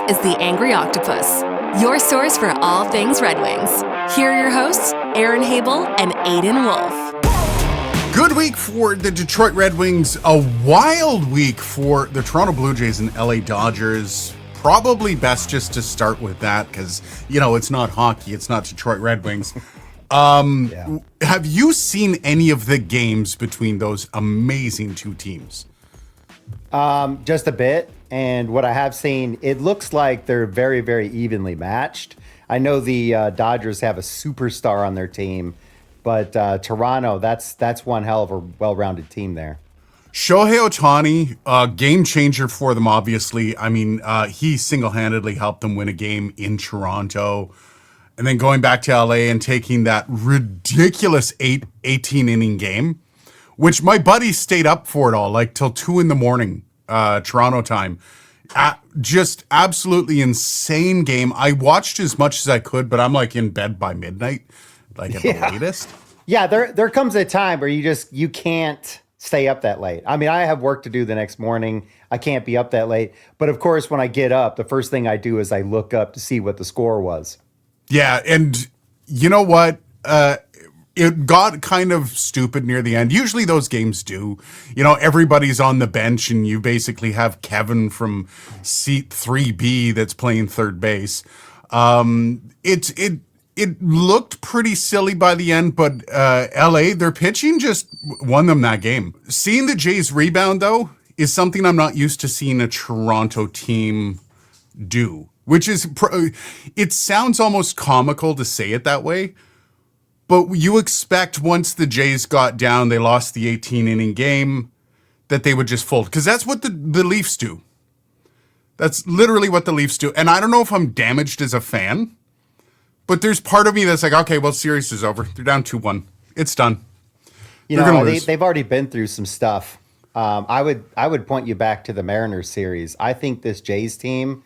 is the Angry Octopus, your source for all things Red Wings. Here are your hosts, Aaron Habel and Aiden Wolf. Good week for the Detroit Red Wings, a wild week for the Toronto Blue Jays and LA Dodgers. Probably best just to start with that because, you know, it's not hockey, it's not Detroit Red Wings. Have you seen any of the games between those amazing two teams? Just a bit. And what I have seen, it looks like they're very, very evenly matched. I know the Dodgers have a superstar on their team, but Toronto, that's one hell of a well-rounded team there. Shohei Ohtani, game changer for them, obviously. I mean, he single-handedly helped them win a game in Toronto. And then going back to LA and taking that ridiculous 18-inning game, which my buddy stayed up for it all, like till 2 a.m, Toronto time. Just absolutely insane game. I watched as much as I could, but I'm like in bed by midnight, like at the latest. Yeah, there comes a time where you can't stay up that late. I mean, I have work to do the next morning. I can't be up that late. But of course, when I get up, the first thing I do is I look up to see what the score was. Yeah, and you know what? It got kind of stupid near the end. Usually those games do. You know, everybody's on the bench and you basically have Kevin from seat 3B that's playing third base. It looked pretty silly by the end, but LA, their pitching just won them that game. Seeing the Jays rebound, though, is something I'm not used to seeing a Toronto team do, which is, it sounds almost comical to say it that way. But you expect once the Jays got down, they lost the 18-inning game, that they would just fold. Because that's what the Leafs do. That's literally what the Leafs do. And I don't know if I'm damaged as a fan, but there's part of me that's like, okay, well, series is over. They're down 2-1. It's done. You know, they've already been through some stuff. I would point you back to the Mariners series. I think this Jays team,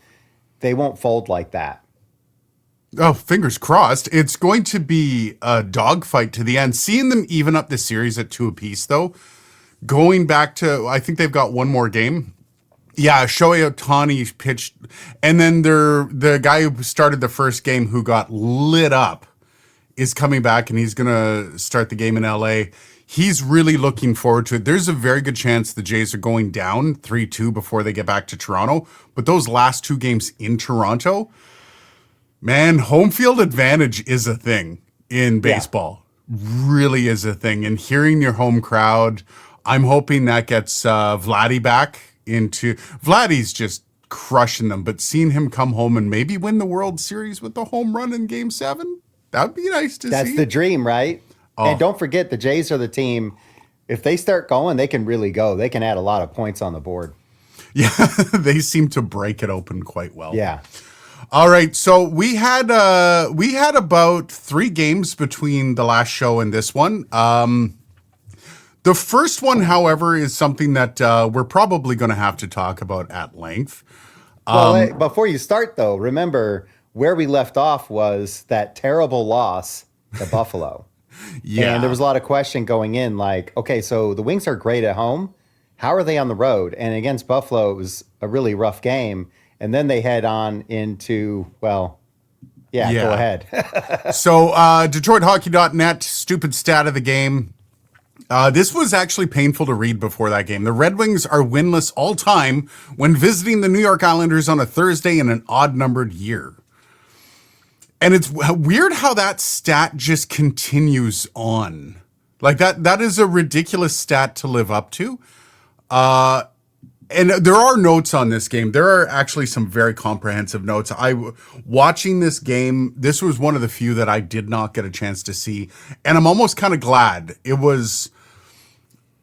they won't fold like that. Oh, fingers crossed. It's going to be a dogfight to the end. Seeing them even up the series at 2 apiece, though, going back to, I think they've got one more game. Yeah, Shohei Ohtani pitched, and then the guy who started the first game who got lit up is coming back, and he's going to start the game in LA. He's really looking forward to it. There's a very good chance the Jays are going down 3-2 before they get back to Toronto. But those last two games in Toronto, man, home field advantage is a thing in baseball. Really is a thing. And hearing your home crowd, I'm hoping that gets Vladdy back into... Vladdy's just crushing them, but seeing him come home and maybe win the World Series with the home run in Game 7, that'd be nice to see. That's the dream, right? Oh. And don't forget, the Jays are the team. If they start going, they can really go. They can add a lot of points on the board. Yeah, they seem to break it open quite well. Yeah. All right, so we had about 3 games between the last show and this one. The first one, however, is something that we're probably going to have to talk about at length. Well, before you start, though, remember where we left off was that terrible loss to Buffalo. Yeah. And there was a lot of question going in, like, okay, so the Wings are great at home. How are they on the road? And against Buffalo, it was a really rough game. And then they head on into, go ahead. So DetroitHockey.net, stupid stat of the game. This was actually painful to read before that game. The Red Wings are winless all time when visiting the New York Islanders on a Thursday in an odd-numbered year. And it's weird how that stat just continues on. Like that is a ridiculous stat to live up to. And there are notes on this game. There are actually some very comprehensive notes. Watching this game, this was one of the few that I did not get a chance to see. And I'm almost kind of glad. It was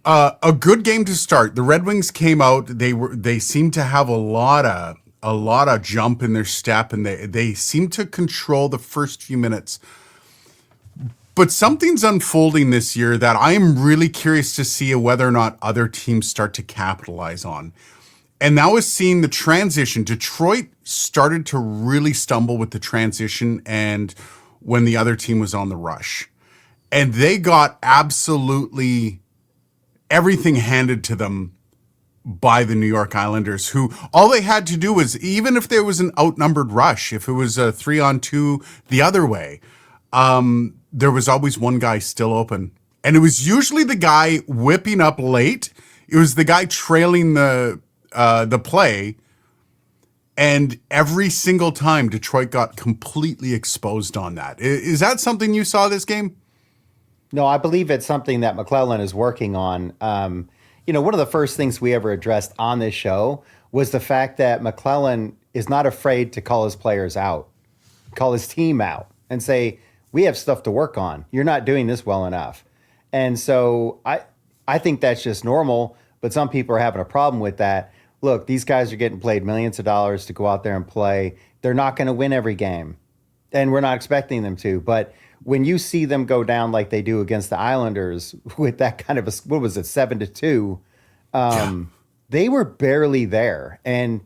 a good game to start. The Red Wings came out. They seemed to have a lot of jump in their step, and they seemed to control the first few minutes. But something's unfolding this year that I am really curious to see whether or not other teams start to capitalize on. And that was seeing the transition. Detroit started to really stumble with the transition and when the other team was on the rush. And they got absolutely everything handed to them by the New York Islanders, who all they had to do was, even if there was an outnumbered rush, if it was a 3-on-2 the other way, there was always one guy still open. And it was usually the guy whipping up late. It was the guy trailing the play. And every single time Detroit got completely exposed on that. Is that something you saw this game? No, I believe it's something that McClellan is working on. One of the first things we ever addressed on this show was the fact that McClellan is not afraid to call his players out, call his team out, and say, we have stuff to work on. You're not doing this well enough. And so I think that's just normal, but some people are having a problem with that. Look, these guys are getting paid millions of dollars to go out there and play. They're not going to win every game, and we're not expecting them to. But when you see them go down like they do against the Islanders with that kind of a, 7-2, they were barely there. And,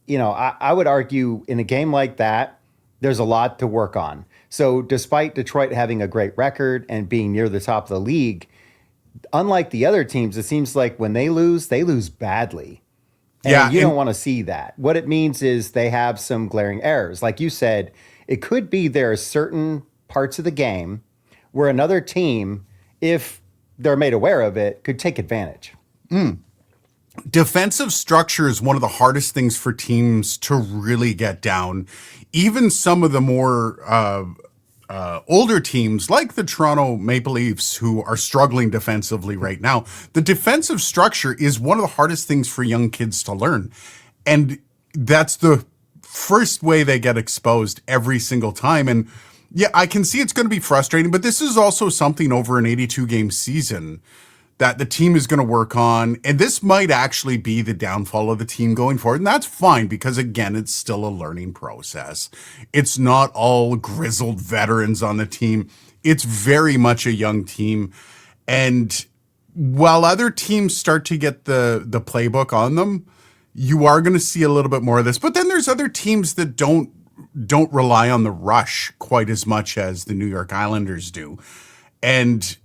I would argue in a game like that, there's a lot to work on. So despite Detroit having a great record and being near the top of the league, unlike the other teams, it seems like when they lose badly. And you don't want to see that. What it means is they have some glaring errors. Like you said, it could be there are certain parts of the game where another team, if they're made aware of it, could take advantage. Defensive structure is one of the hardest things for teams to really get down. Even some of the more older teams like the Toronto Maple Leafs, who are struggling defensively right now, the defensive structure is one of the hardest things for young kids to learn. And that's the first way they get exposed every single time. And yeah, I can see it's going to be frustrating, but this is also something over an 82-game season that the team is going to work on. And this might actually be the downfall of the team going forward. And that's fine because, again, it's still a learning process. It's not all grizzled veterans on the team. It's very much a young team. And while other teams start to get the playbook on them, you are going to see a little bit more of this. But then there's other teams that don't rely on the rush quite as much as the New York Islanders do. And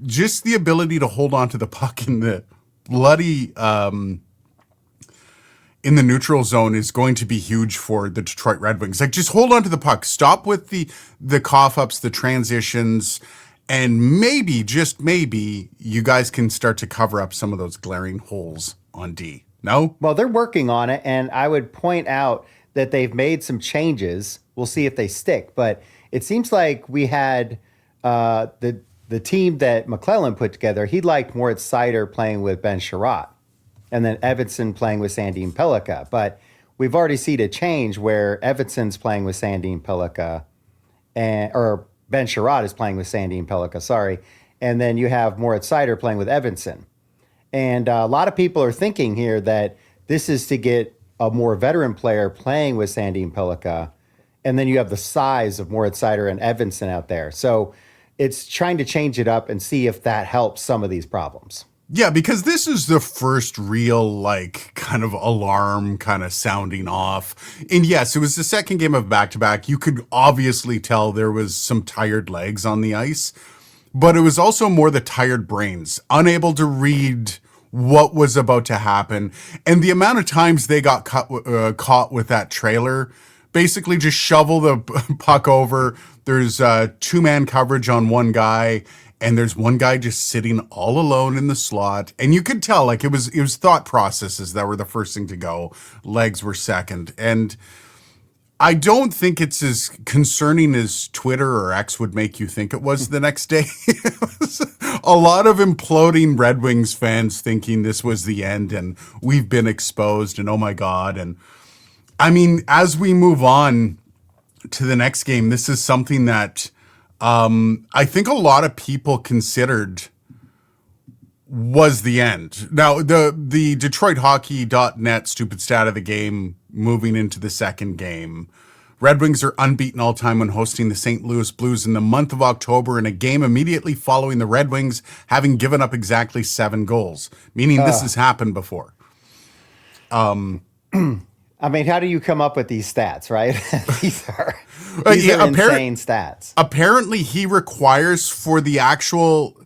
just the ability to hold on to the puck in the bloody in the neutral zone is going to be huge for the Detroit Red Wings. Like, just hold on to the puck. Stop with the cough ups, the transitions, and maybe, just maybe, you guys can start to cover up some of those glaring holes on D. No? Well, they're working on it, and I would point out that they've made some changes. We'll see if they stick, but it seems like we had the team that McClellan put together. He liked Moritz Seider playing with Ben Sherratt, and then Evason playing with Sandin Pellikka. But we've already seen a change where Evason's playing with Sandin Pellikka, or Ben Sherratt is playing with Sandin Pellikka, sorry. And then you have Moritz Seider playing with Evason. And a lot of people are thinking here that this is to get a more veteran player playing with Sandin Pellikka, and then you have the size of Moritz Seider and Evason out there. So it's trying to change it up and see if that helps some of these problems. Yeah, because this is the first real, kind of alarm kind of sounding off. And yes, it was the second game of back-to-back. You could obviously tell there was some tired legs on the ice, but it was also more the tired brains, unable to read what was about to happen. And the amount of times they got caught with that trailer, basically just shovel the puck over. There's two-man coverage on one guy, and there's one guy just sitting all alone in the slot. And you could tell, it was thought processes that were the first thing to go. Legs were second. And I don't think it's as concerning as Twitter or X would make you think it was the next day. It was a lot of imploding Red Wings fans thinking this was the end and we've been exposed and oh my God. And I mean, as we move on to the next game, this is something that I think a lot of people considered was the end. Now, the DetroitHockey.net stupid stat of the game moving into the second game. Red Wings are unbeaten all time when hosting the St. Louis Blues in the month of October in a game immediately following the Red Wings having given up exactly 7 goals, meaning this has happened before. I mean, how do you come up with these stats, right? These are insane stats. Apparently, he requires for the actual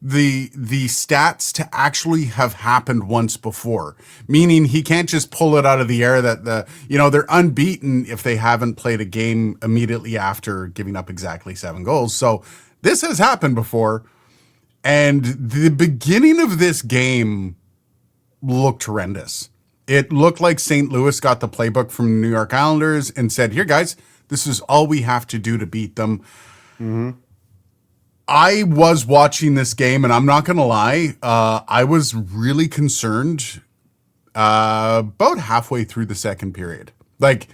the stats to actually have happened once before, meaning he can't just pull it out of the air that they're unbeaten if they haven't played a game immediately after giving up exactly 7 goals. So this has happened before, and the beginning of this game looked horrendous. It looked like St. Louis got the playbook from the New York Islanders and said, here, guys, this is all we have to do to beat them. Mm-hmm. I was watching this game, and I'm not going to lie, I was really concerned about halfway through the second period. Like,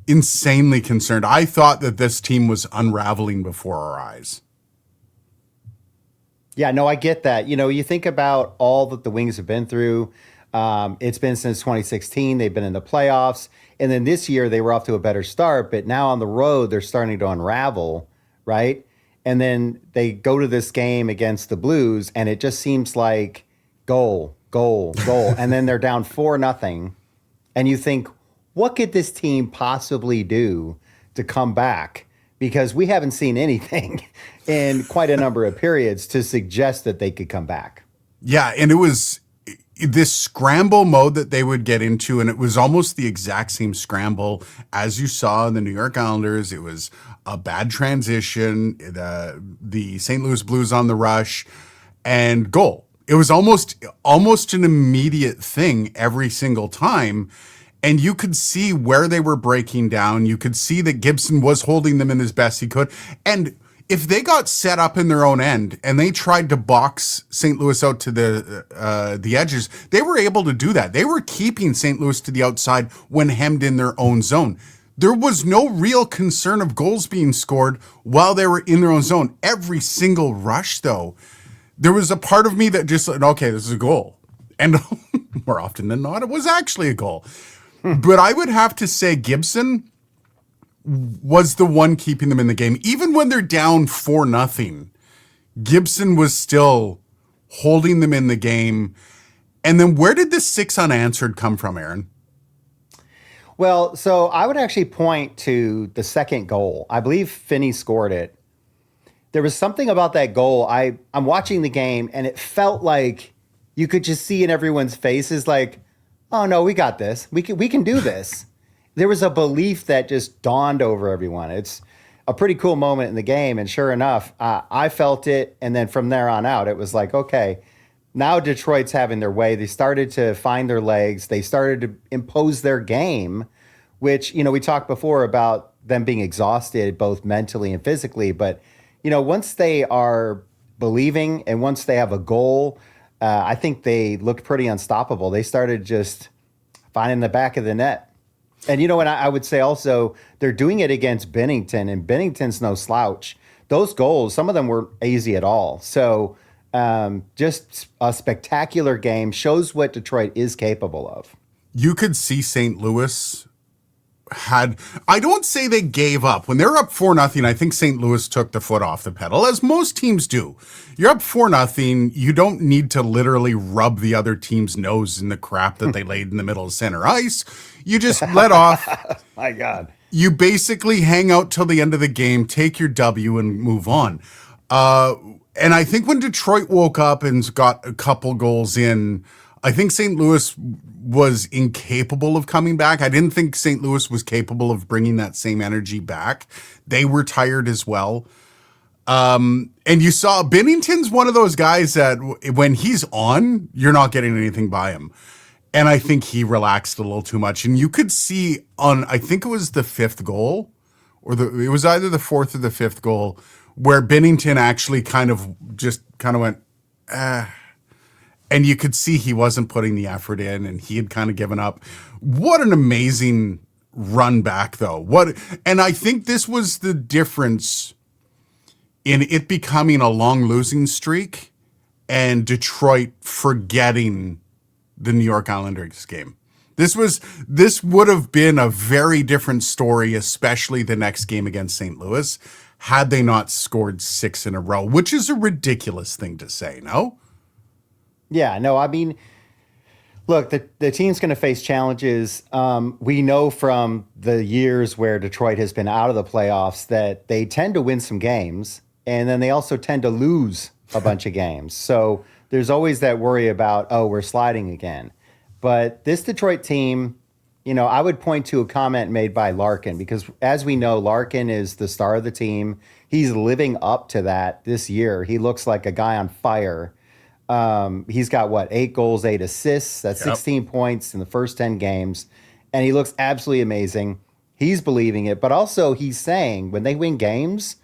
insanely concerned. I thought that this team was unraveling before our eyes. Yeah, no, I get that. You think about all that the Wings have been through. It's been since 2016. They've been in the playoffs. And then this year they were off to a better start. But now on the road, they're starting to unravel, right? And then they go to this game against the Blues, and it just seems like goal. And then they're down 4-0. And you think, what could this team possibly do to come back? Because we haven't seen anything in quite a number of periods to suggest that they could come back. Yeah, and it was this scramble mode that they would get into, and it was almost the exact same scramble as you saw in the New York Islanders. It was a bad transition, the St. Louis Blues on the rush, and goal. It was almost an immediate thing every single time. And you could see where they were breaking down. You could see that Gibson was holding them in as best he could. And if they got set up in their own end and they tried to box St. Louis out to the edges, they were able to do that. They were keeping St. Louis to the outside when hemmed in their own zone. There was no real concern of goals being scored while they were in their own zone. Every single rush, though, there was a part of me that just said, okay, this is a goal. And more often than not, it was actually a goal. But I would have to say Gibson was the one keeping them in the game. Even when they're down 4-0, Gibson was still holding them in the game. And then where did this 6 unanswered come from, Aaron? Well, so I would actually point to the second goal. I believe Finney scored it. There was something about that goal. I'm watching the game, and it felt like you could just see in everyone's faces like, oh, no, we got this. We can do this. There was a belief that just dawned over everyone. It's a pretty cool moment in the game. And sure enough, I felt it. And then from there on out, it was like, okay, now Detroit's having their way. They started to find their legs. They started to impose their game, which, we talked before about them being exhausted, both mentally and physically. But, once they are believing and once they have a goal, I think they looked pretty unstoppable. They started just finding the back of the net. And and I would say also they're doing it against Binnington, and Binnington's no slouch. Those goals, some of them weren't easy at all. So just a spectacular game, shows what Detroit is capable of. You could see St. Louis I don't say they gave up. When they're up 4-0, I think St. Louis took the foot off the pedal, as most teams do. You're up 4-0, you don't need to literally rub the other team's nose in the crap that they laid in the middle of center ice. You just let off. My God. You basically hang out till the end of the game, take your W, and move on. And I think when Detroit woke up and got a couple goals in, I think St. Louis was incapable of coming back. I didn't think St. Louis was capable of bringing that same energy back. They were tired as well. And you saw Binnington's one of those guys that when he's on, you're not getting anything by him. And I think he relaxed a little too much. And you could see I think it was the 5th goal, it was either the 4th or the 5th goal, where Binnington actually kind of went, and you could see he wasn't putting the effort in, and he had kind of given up. What an amazing run back, though. And I think this was the difference in it becoming a long losing streak and Detroit forgetting the New York Islanders game. This would have been a very different story, especially the next game against St. Louis, had they not scored 6 in a row, which is a ridiculous thing to say, no? Yeah, no, I mean, look, the team's going to face challenges. We know from the years where Detroit has been out of the playoffs that they tend to win some games, and then they also tend to lose a bunch of games. So there's always that worry about, oh, we're sliding again. But this Detroit team, I would point to a comment made by Larkin because, as we know, Larkin is the star of the team. He's living up to that this year. He looks like a guy on fire. He's got, 8 goals, 8 assists. That's 16 points in the first 10 games. And he looks absolutely amazing. He's believing it. But also he's saying when they win games,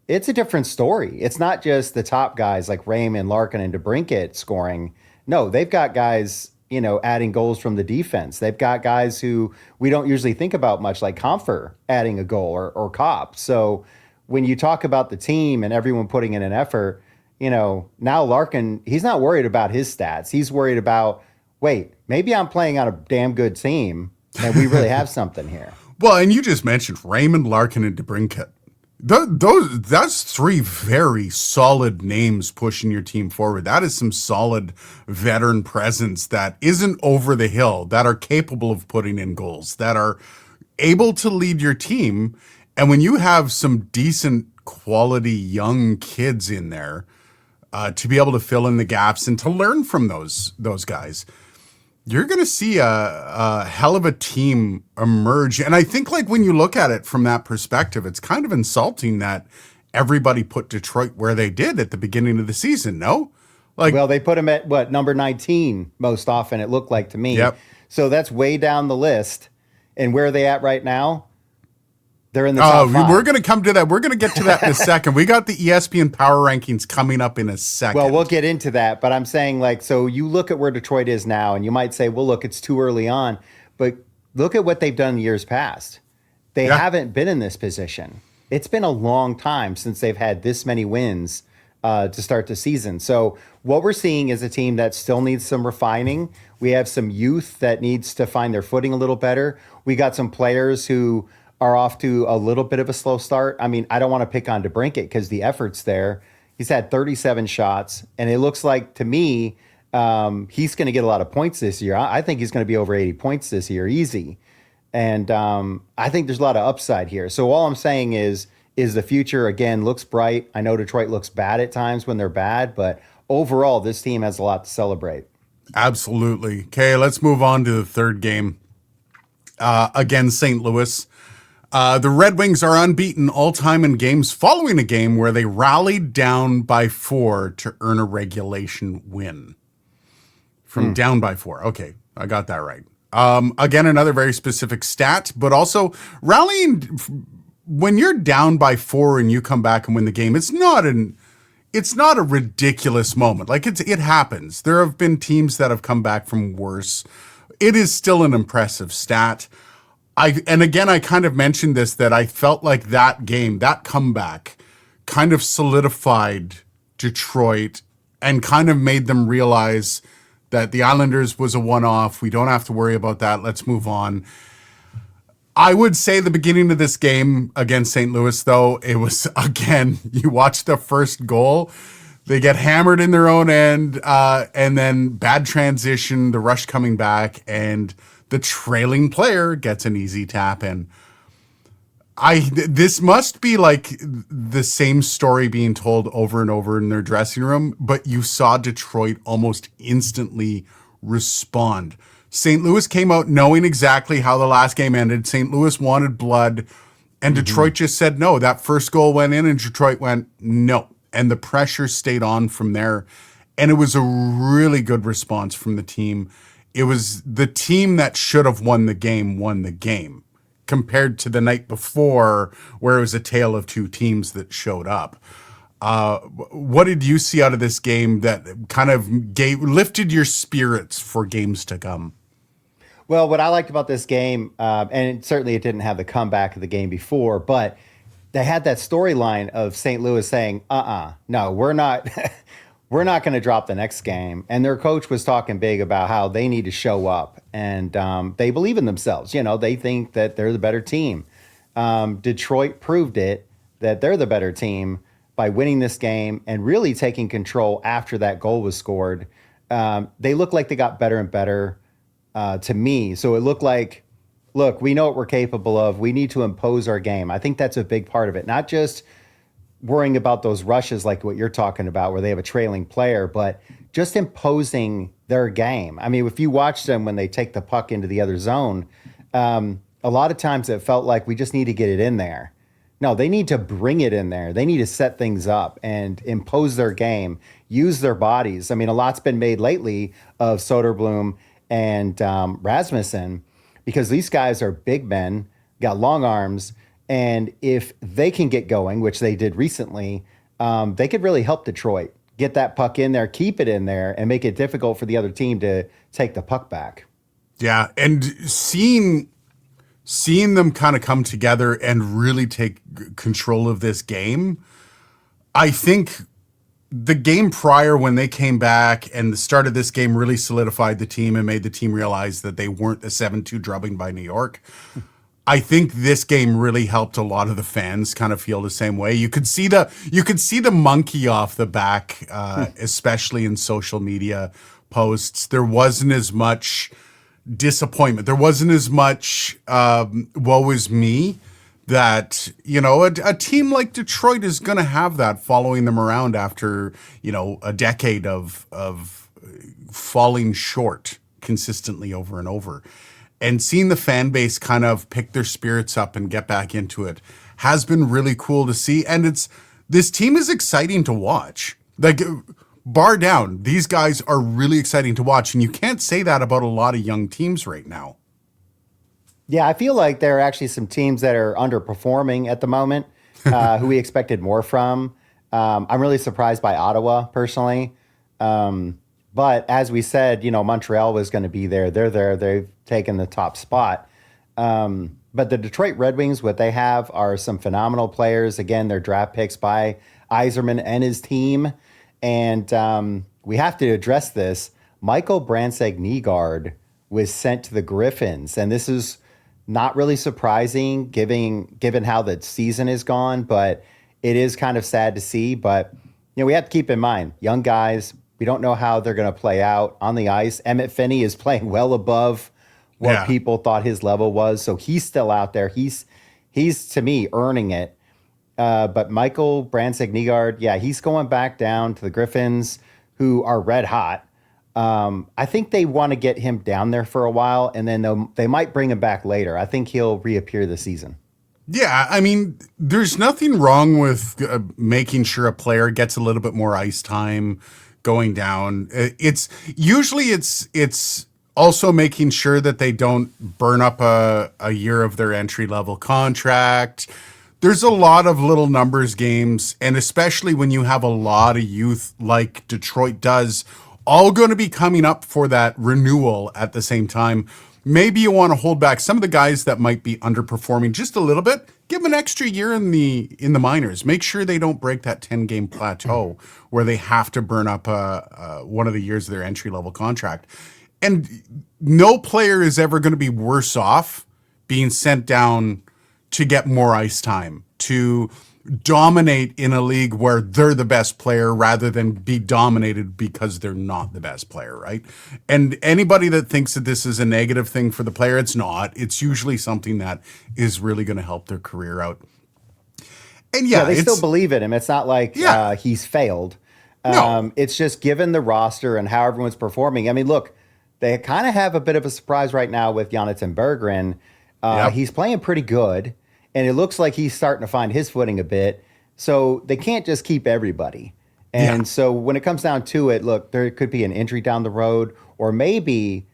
it's a different story. It's not just the top guys like Raymond, Larkin, and DeBrincat scoring. No, they've got guys, adding goals from the defense. They've got guys who we don't usually think about much, like Comfer adding a goal or Kopp. So when you talk about the team and everyone putting in an effort, now Larkin, he's not worried about his stats. He's worried about, wait, maybe I'm playing on a damn good team and we really have something here. Well, and you just mentioned Raymond, Larkin, and DeBrincat. That's 3 very solid names pushing your team forward. That is some solid veteran presence that isn't over the hill, that are capable of putting in goals, that are able to lead your team. And when you have some decent quality young kids in there, to be able to fill in the gaps and to learn from those guys, you're going to see a hell of a team emerge. And I think, like, when you look at it from that perspective, it's kind of insulting that everybody put Detroit where they did at the beginning of the season, no? Well, they put him at, number 19 most often, it looked like to me. Yep. So that's way down the list. And where are they at right now? They're in the top 5. We're going to come to that. We're going to get to that in a second. We got the ESPN Power Rankings coming up in a second. Well, we'll get into that. But I'm saying, so you look at where Detroit is now, and you might say, well, look, it's too early on. But look at what they've done in years past. They haven't been in this position. It's been a long time since they've had this many wins to start the season. So what we're seeing is a team that still needs some refining. We have some youth that needs to find their footing a little better. We got some players who are off to a little bit of a slow start. I mean, I don't want to pick on DeBrincat because the effort's there. He's had 37 shots, and it looks like, to me, he's going to get a lot of points this year. I think he's going to be over 80 points this year, easy. And I think there's a lot of upside here. So all I'm saying is the future, again, looks bright. I know Detroit looks bad at times when they're bad, but overall, this team has a lot to celebrate. Absolutely. Okay, let's move on to the third game. Again, St. Louis. The Red Wings are unbeaten all time in games following a game where they rallied down by 4 to earn a regulation win. From down by 4. Okay, I got that right. Again, another very specific stat, but also rallying when you're down by 4 and you come back and win the game. It's not a ridiculous moment. Like, it happens. There have been teams that have come back from worse. It is still an impressive stat. And again, I kind of mentioned this, that I felt like that game, that comeback, kind of solidified Detroit and kind of made them realize that the Islanders was a one-off. We don't have to worry about that. Let's move on. I would say the beginning of this game against St. Louis, though, it was, again, you watch the first goal, they get hammered in their own end, and then bad transition, the rush coming back, and the trailing player gets an easy tap in. This must be like the same story being told over and over in their dressing room, but you saw Detroit almost instantly respond. St. Louis came out knowing exactly how the last game ended. St. Louis wanted blood, and Detroit just said no. That first goal went in, and Detroit went no. And the pressure stayed on from there. And it was a really good response from the team. It was the team that should have won the game, compared to the night before where it was a tale of two teams that showed up. What did you see out of this game that kind of lifted your spirits for games to come? Well, what I liked about this game, and certainly it didn't have the comeback of the game before, but they had that storyline of St. Louis saying, no, we're not we're not going to drop the next game. And their coach was talking big about how they need to show up, and they believe in themselves. They think that they're the better team. Detroit proved it, that they're the better team by winning this game and really taking control after that goal was scored. They looked like they got better and better to me. So it looked like, look, we know what we're capable of. We need to impose our game. I think that's a big part of it. Not just worrying about those rushes like what you're talking about, where they have a trailing player, but just imposing their game. I mean, if you watch them when they take the puck into the other zone, a lot of times it felt like we just need to get it in there. No, they need to bring it in there. They need to set things up and impose their game, use their bodies. I mean, a lot's been made lately of Soderblom and Rasmussen, because these guys are big men, got long arms, and if they can get going, which they did recently, they could really help Detroit get that puck in there, keep it in there, and make it difficult for the other team to take the puck back. Yeah, and seeing them kind of come together and really take control of this game, I think the game prior when they came back and the start of this game really solidified the team and made the team realize that they weren't a 7-2 drubbing by New York. I think this game really helped a lot of the fans kind of feel the same way. You could see the monkey off the back, especially in social media posts. There wasn't as much disappointment. There wasn't as much woe is me that, a team like Detroit is going to have that following them around after, a decade of falling short consistently over and over. And seeing the fan base kind of pick their spirits up and get back into it has been really cool to see. And this team is exciting to watch. Like, bar down, these guys are really exciting to watch. And you can't say that about a lot of young teams right now. Yeah, I feel like there are actually some teams that are underperforming at the moment, who we expected more from. I'm really surprised by Ottawa, personally. But as we said, Montreal was going to be there. They're there. They've taken the top spot. But the Detroit Red Wings, what they have are some phenomenal players. Again, they're draft picks by Yzerman and his team. And we have to address this. Michael Brandsegg-Nygaard was sent to the Griffins. And this is not really surprising given how the season is gone. But it is kind of sad to see. But we have to keep in mind, young guys, we don't know how they're going to play out on the ice. Emmett Finney is playing well above what people thought his level was. So he's still out there. He's to me, earning it. But Michael Brandsegg-Nygaard, he's going back down to the Griffins, who are red hot. I think they want to get him down there for a while, and then they might bring him back later. I think he'll reappear this season. Yeah, I mean, there's nothing wrong with making sure a player gets a little bit more ice time going down. It's also making sure that they don't burn up a year of their entry level contract. There's a lot of little numbers games, and especially when you have a lot of youth like Detroit does, all going to be coming up for that renewal at the same time. Maybe you want to hold back some of the guys that might be underperforming just a little bit. Give them an extra year in the minors. Make sure they don't break that 10-game plateau where they have to burn up one of the years of their entry-level contract. And no player is ever going to be worse off being sent down to get more ice time, to dominate in a league where they're the best player rather than be dominated because they're not the best player, right? And anybody that thinks that this is a negative thing for the player, it's not. It's usually something that is really going to help their career out. And they still believe in him. It's not like he's failed. No. It's just given the roster and how everyone's performing. I mean, look, they kind of have a bit of a surprise right now with Jonathan Berggren. He's playing pretty good. And it looks like he's starting to find his footing a bit. So they can't just keep everybody. And so when it comes down to it, look, there could be an injury down the road, or maybe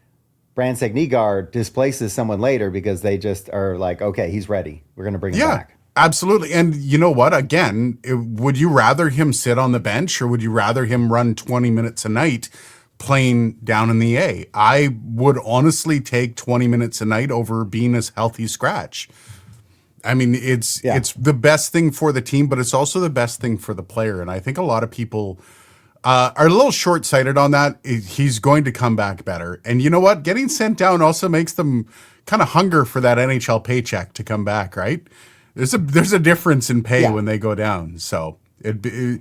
Brandsegg-Nygaard displaces someone later because they just are like, okay, he's ready. We're going to bring him back. Absolutely. And you know what? Again, would you rather him sit on the bench, or would you rather him run 20 minutes a night playing down in the A? I would honestly take 20 minutes a night over being a healthy scratch. I mean, it's the best thing for the team, but it's also the best thing for the player. And I think a lot of people are a little short-sighted on that. He's going to come back better. And you know what? Getting sent down also makes them kind of hunger for that NHL paycheck to come back, right? There's a difference in pay when they go down. So they'll be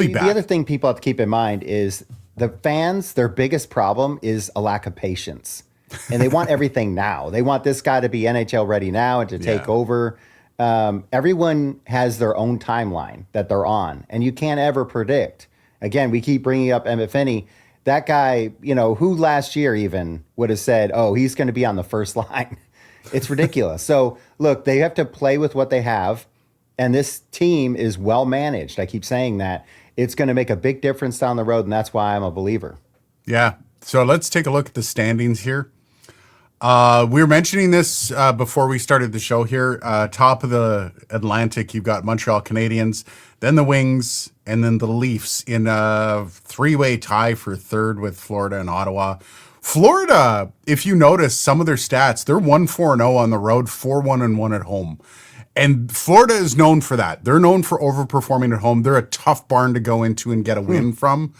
back. The other thing people have to keep in mind is the fans, their biggest problem is a lack of patience. And they want everything now. They want this guy to be NHL ready now and to take over. everyone has their own timeline that they're on, and you can't ever predict. Again, we keep bringing up Emmett Finney. That guy, who last year even would have said, oh, he's going to be on the first line. It's ridiculous. So, look, they have to play with what they have, and this team is well managed. I keep saying that. It's going to make a big difference down the road, and that's why I'm a believer. Yeah. So let's take a look at the standings here. We were mentioning this before we started the show here. Top of the Atlantic, you've got Montreal Canadiens, then the Wings, and then the Leafs in a three-way tie for third with Florida and Ottawa. Florida, if you notice some of their stats, they're 1-4-0 on the road, 4-1-1 at home. And Florida is known for that. They're known for overperforming at home. They're a tough barn to go into and get a win from.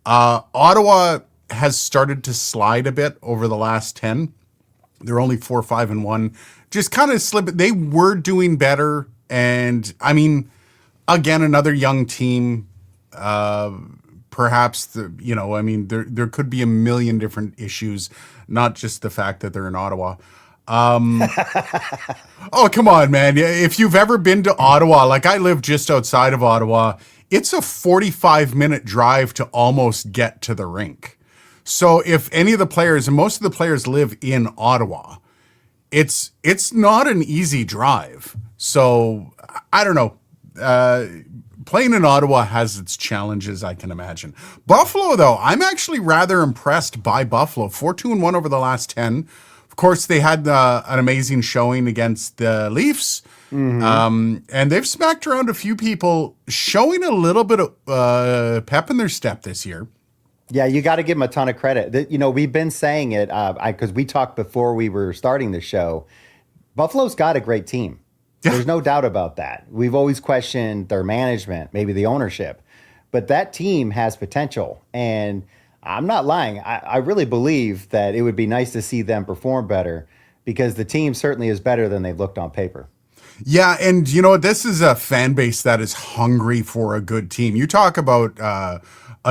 Ottawa has started to slide a bit over the last 10. They're only 4-5-1. Just kind of slip. They were doing better. And I mean, again, another young team. Perhaps there could be a million different issues, not just the fact that they're in Ottawa. Oh, come on, man. If you've ever been to Ottawa, like I live just outside of Ottawa, it's a 45-minute drive to almost get to the rink. So if any of the players, and most of the players live in Ottawa, it's not an easy drive. So I don't know. Playing in Ottawa has its challenges, I can imagine. Buffalo, though, I'm actually rather impressed by Buffalo. 4-2-1 over the last 10. Of course, they had an amazing showing against the Leafs. Mm-hmm. And they've smacked around a few people, showing a little bit of pep in their step this year. Yeah, you got to give them a ton of credit. We've been saying it because we talked before we were starting the show. Buffalo's got a great team. Yeah. There's no doubt about that. We've always questioned their management, maybe the ownership, but that team has potential. And I'm not lying. I really believe that it would be nice to see them perform better because the team certainly is better than they've looked on paper. Yeah, and you know what? This is a fan base that is hungry for a good team. You talk about a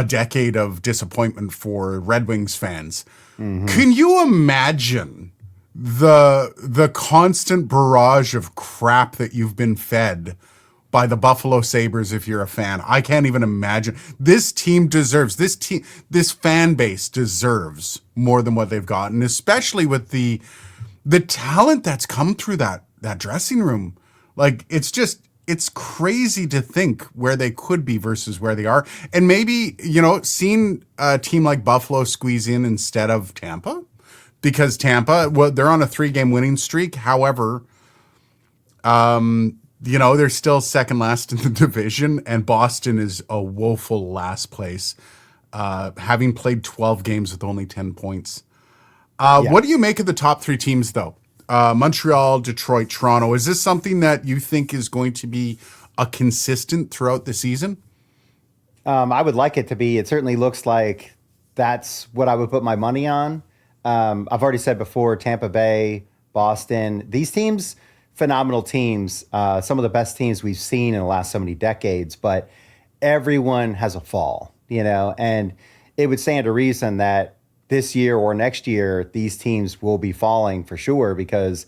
decade of disappointment for Red Wings fans. Mm-hmm. Can you imagine the constant barrage of crap that you've been fed by the Buffalo Sabres if you're a fan? I can't even imagine. This fan base deserves more than what they've gotten, especially with the talent that's come through that dressing room. Like, it's crazy to think where they could be versus where they are. And maybe, seeing a team like Buffalo squeeze in instead of Tampa, because Tampa, they're on a 3-game winning streak. However, they're still second last in the division, and Boston is a woeful last place, having played 12 games with only 10 points. What do you make of the top 3 teams, though? Montreal, Detroit, Toronto. Is this something that you think is going to be a consistent throughout the season? I would like it to be. It certainly looks like that's what I would put my money on. I've already said before, Tampa Bay, Boston, these teams, phenomenal teams, some of the best teams we've seen in the last so many decades, but everyone has a fall, and it would stand to reason that this year or next year, these teams will be falling for sure because,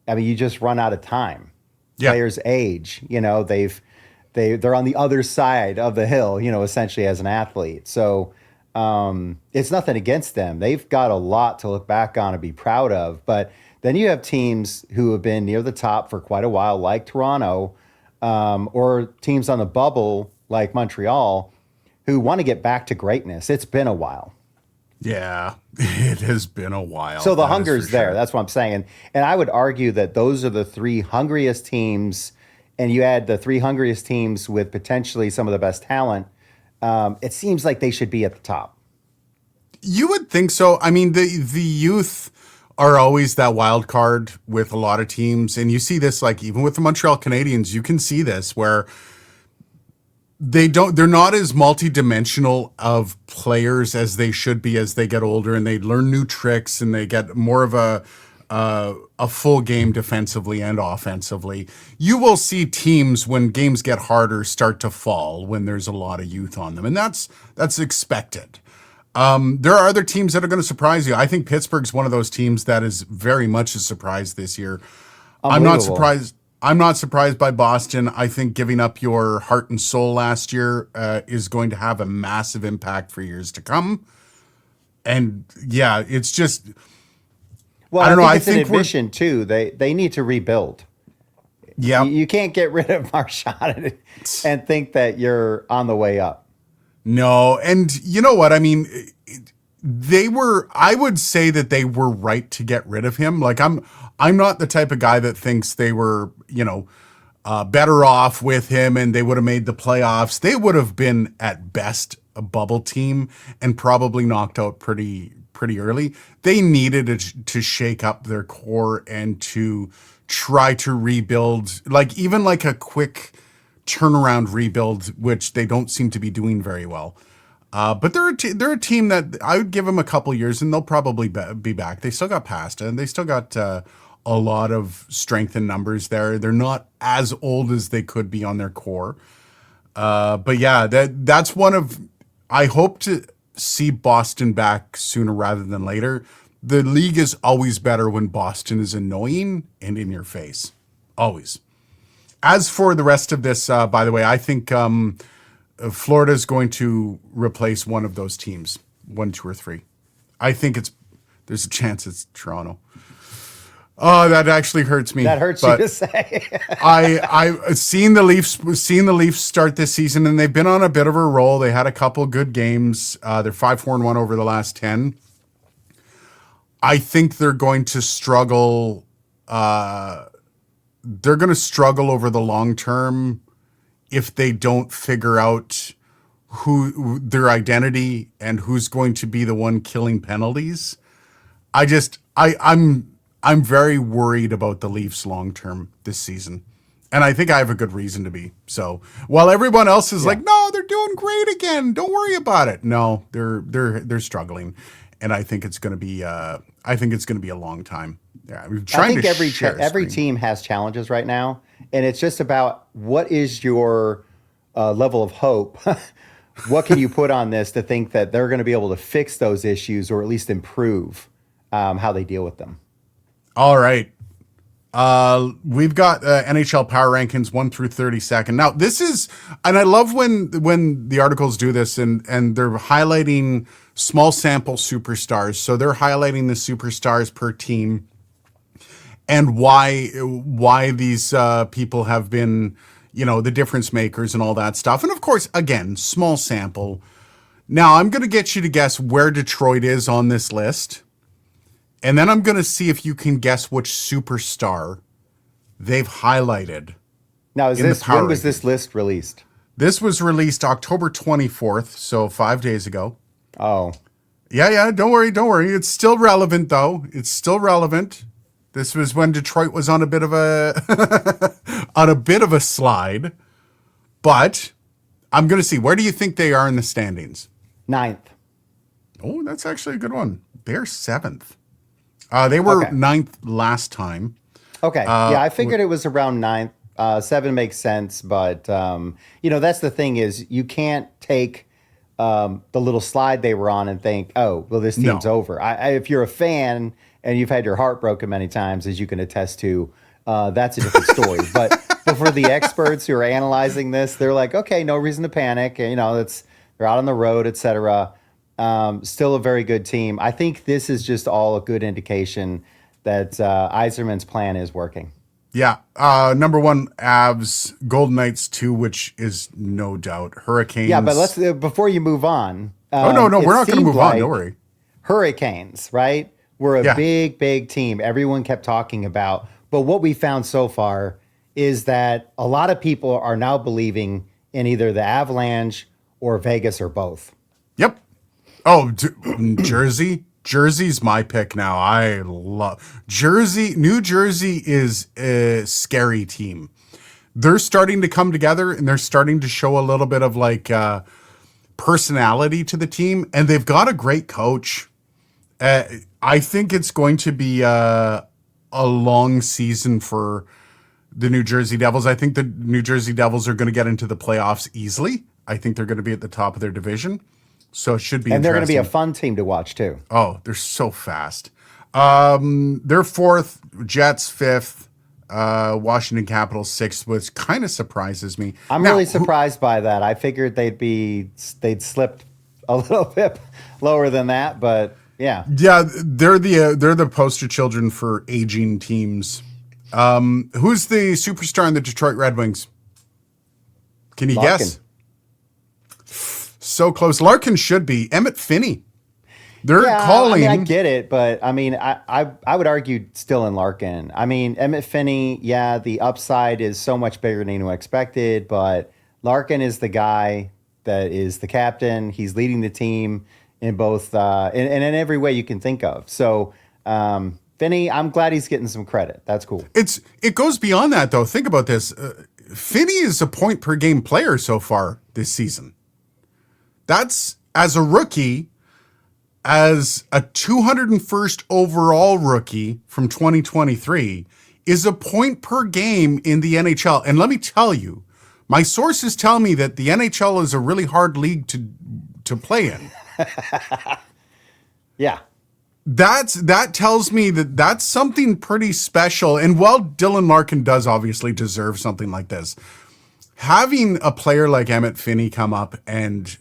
you just run out of time. Yeah. Players age, they're on the other side of the hill, essentially as an athlete. So it's nothing against them. They've got a lot to look back on and be proud of. But then you have teams who have been near the top for quite a while, like Toronto, or teams on the bubble like Montreal, who want to get back to greatness. It's been a while. Yeah, it has been a while. So the hunger's there. Sure. That's what I'm saying. And I would argue that those are the 3 hungriest teams, and you add the 3 hungriest teams with potentially some of the best talent, it seems like they should be at the top. You would think so. I mean, the youth are always that wild card with a lot of teams. And you see this, like, even with the Montreal Canadiens, you can see this where they're not as multidimensional of players as they should be as they get older, and they learn new tricks and they get more of a full game defensively and offensively. You will see teams, when games get harder, start to fall when there's a lot of youth on them, and that's expected. There are other teams that are going to surprise you. I think Pittsburgh's one of those teams that is very much a surprise this year. I'm not surprised. I'm not surprised by Boston. I think giving up your heart and soul last year is going to have a massive impact for years to come. And yeah, it's just, Well, I don't know. think I it's think an admission too. They need to rebuild. yeah, You can't get rid of Marchand and think that you're on the way up. no. And you know what? I mean, I would say that they were right to get rid of him. Like I'm not the type of guy that thinks they were, better off with him and they would have made the playoffs. They would have been at best a bubble team and probably knocked out pretty early. They needed to shake up their core and to try to rebuild, even a quick turnaround rebuild, which they don't seem to be doing very well. But they're a team that I would give them a couple years and they'll probably be back. They still got Pasta and they still got a lot of strength in numbers there. They're not as old as they could be on their core. But yeah, that's one of, I hope to see Boston back sooner rather than later. The league is always better when Boston is annoying and in your face. Always. As for the rest of this, by the way, I think Florida is going to replace one of those teams, 1, 2, or 3. I think there's a chance it's Toronto. Oh, that actually hurts me. That hurts you to say. I've seen the Leafs start this season, and they've been on a bit of a roll. They had a couple good games. They're 5-4-1 over the last 10. I think they're going to struggle. They're going to struggle over the long term if they don't figure out who their identity and who's going to be the one killing penalties. I'm very worried about the Leafs long term this season. And I think I have a good reason to be. So while everyone else is like, no, they're doing great again. Don't worry about it. No, they're struggling. And I think it's going to be a long time. Yeah, I'm trying I think every team has challenges right now, and it's just about what is your level of hope. What can you put on this to think that they're going to be able to fix those issues or at least improve how they deal with them? All right. We've got NHL Power Rankings 1 through 32nd. Now, this is, and I love when the articles do this and they're highlighting small sample superstars. So they're highlighting the superstars per team and why these people have been, the difference makers and all that stuff. And of course, again, small sample. Now, I'm going to get you to guess where Detroit is on this list. And then I'm going to see if you can guess which superstar they've highlighted. Now, when was this list released? This was released October 24th, so 5 days ago. Oh. Yeah, don't worry. It's still relevant, though. It's still relevant. This was when Detroit was on a bit of a slide. But I'm going to see, where do you think they are in the standings? 9th. Oh, that's actually a good one. They're 7th. They were 9th last time. Okay. I figured it was around 9th. 7 makes sense, but that's the thing is you can't take the little slide they were on and think, oh, well, this team's over. If you're a fan and you've had your heart broken many times, as you can attest to, that's a different story. But for the experts who are analyzing this, they're like, okay, no reason to panic. They're out on the road, et cetera. Still a very good team. I think this is just all a good indication that Yzerman's plan is working. Yeah. Number 1, Avs, Golden Knights 2, which is no doubt. Hurricanes. Yeah, but let's before you move on. No, we're not going to move on. Don't worry. Hurricanes, right? We're a big team. Everyone kept talking about. But what we found so far is that a lot of people are now believing in either the Avalanche or Vegas or both. Yep. Oh, Jersey. Jersey's my pick now. I love Jersey. New Jersey is a scary team. They're starting to come together and they're starting to show a little bit of personality to the team. And they've got a great coach. I think it's going to be a long season for the New Jersey Devils. I think the New Jersey Devils are going to get into the playoffs easily. I think they're going to be at the top of their division. So it should be and they're going to be a fun team to watch, too. Oh, they're so fast. They're 4th, Jets 5th, Washington Capitals 6th, which kind of surprises me. I'm really surprised by that. I figured they'd slipped a little bit lower than that, but yeah. Yeah, they're the poster children for aging teams. Who's the superstar in the Detroit Red Wings? Can you guess? So close. Larkin should be. Emmett Finney. They're calling. I get it, but I would argue still in Larkin. Emmett Finney, the upside is so much bigger than you expected, but Larkin is the guy that is the captain. He's leading the team in both, and in every way you can think of. So, Finney, I'm glad he's getting some credit. That's cool. It goes beyond that, though. Think about this. Finney is a point per game player so far this season. That's, as a rookie, as a 201st overall rookie from 2023, is a point per game in the NHL. And let me tell you, my sources tell me that the NHL is a really hard league to play in. Yeah. That tells me that that's something pretty special. And while Dylan Larkin does obviously deserve something like this, having a player like Emmett Finney come up and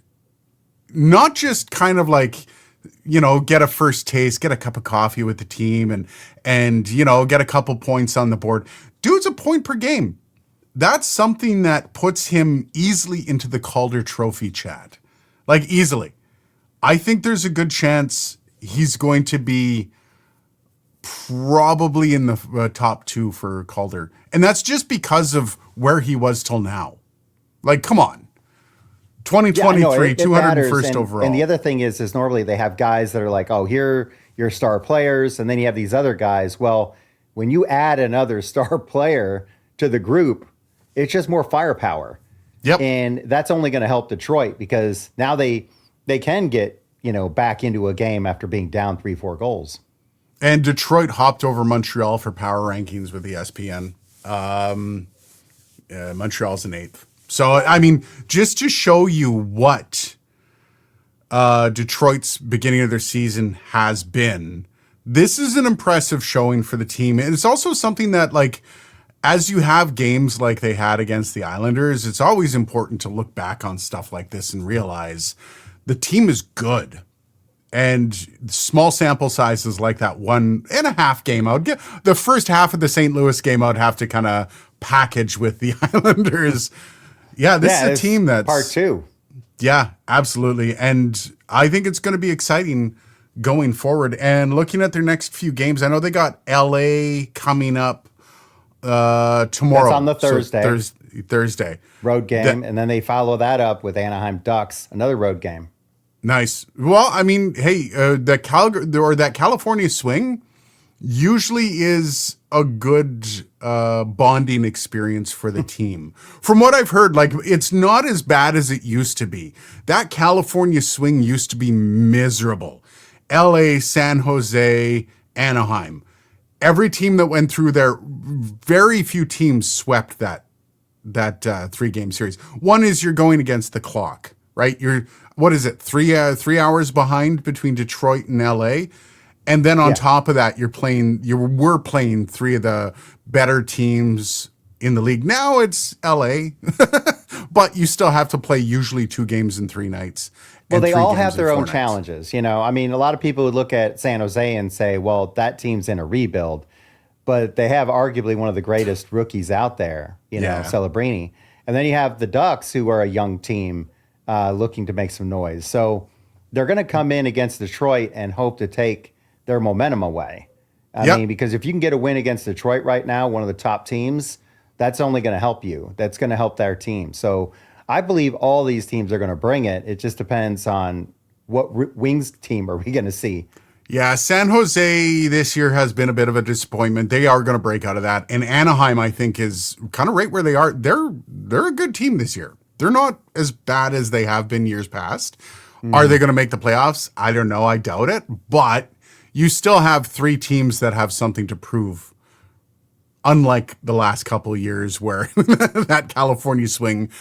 not just kind of like, get a first taste, get a cup of coffee with the team and get a couple points on the board. Dude's a point per game. That's something that puts him easily into the Calder Trophy chat. Like, easily. I think there's a good chance he's going to be probably in the top 2 for Calder. And that's just because of where he was till now. Like, come on. 2023, 201st overall. And the other thing is normally they have guys that are like, oh, here, you're star players. And then you have these other guys. Well, when you add another star player to the group, it's just more firepower. Yep. And that's only going to help Detroit because now they can get, back into a game after being down 3-4 goals. And Detroit hopped over Montreal for power rankings with the ESPN. Montreal's in 8th. So, just to show you what Detroit's beginning of their season has been, this is an impressive showing for the team. And it's also something that, like, as you have games like they had against the Islanders, it's always important to look back on stuff like this and realize the team is good. And small sample sizes like that 1.5 game out. The first half of the St. Louis game I'd have to kind of package with the Islanders. Yeah, this is a team that's part 2. Yeah, absolutely. And I think it's going to be exciting going forward. And looking at their next few games, I know they got LA coming up tomorrow. That's on the Thursday. So Thursday. Road game. And then they follow that up with Anaheim Ducks, another road game. Nice. Well, hey, that California swing usually is a good bonding experience for the team. From what I've heard, like, it's not as bad as it used to be. That California swing used to be miserable. LA, San Jose, Anaheim. Every team that went through there, very few teams swept that 3-game series. One is you're going against the clock, right? What is it? 3 hours behind between Detroit and LA. And then on top of that, we're playing 3 of the better teams in the league. Now it's LA, but you still have to play usually 2 games in 3 nights. Well, they all have their own challenges. A lot of people would look at San Jose and say, well, that team's in a rebuild, but they have arguably one of the greatest rookies out there, Celebrini. And then you have the Ducks, who are a young team looking to make some noise. So they're going to come in against Detroit and hope to take their momentum away. I mean, because if you can get a win against Detroit right now, one of the top teams, that's only going to help you. That's going to help their team. So I believe all these teams are going to bring it. It just depends on what Wings team are we going to see. Yeah, San Jose this year has been a bit of a disappointment. They are going to break out of that. And Anaheim, I think, is kind of right where they are. They're a good team this year. They're not as bad as they have been years past. Are they going to make the playoffs? I don't know. I doubt it. But you still have 3 teams that have something to prove. Unlike the last couple of years where that California swing,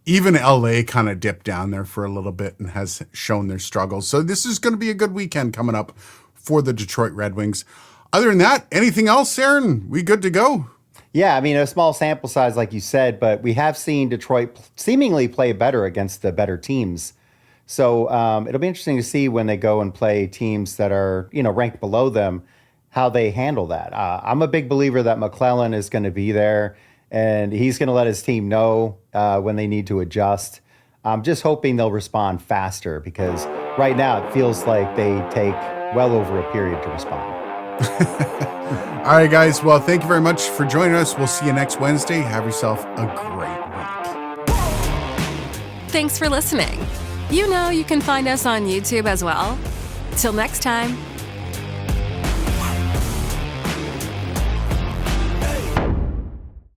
even LA kind of dipped down there for a little bit and has shown their struggles. So this is going to be a good weekend coming up for the Detroit Red Wings. Other than that, anything else, Aaron? We good to go? Yeah, I mean, a small sample size, like you said, but we have seen Detroit seemingly play better against the better teams. So it'll be interesting to see when they go and play teams that are, ranked below them, how they handle that. I'm a big believer that McClellan is going to be there, and he's going to let his team know when they need to adjust. I'm just hoping they'll respond faster because right now it feels like they take well over a period to respond. All right, guys. Well, thank you very much for joining us. We'll see you next Wednesday. Have yourself a great week. Thanks for listening. You can find us on YouTube as well. Till next time.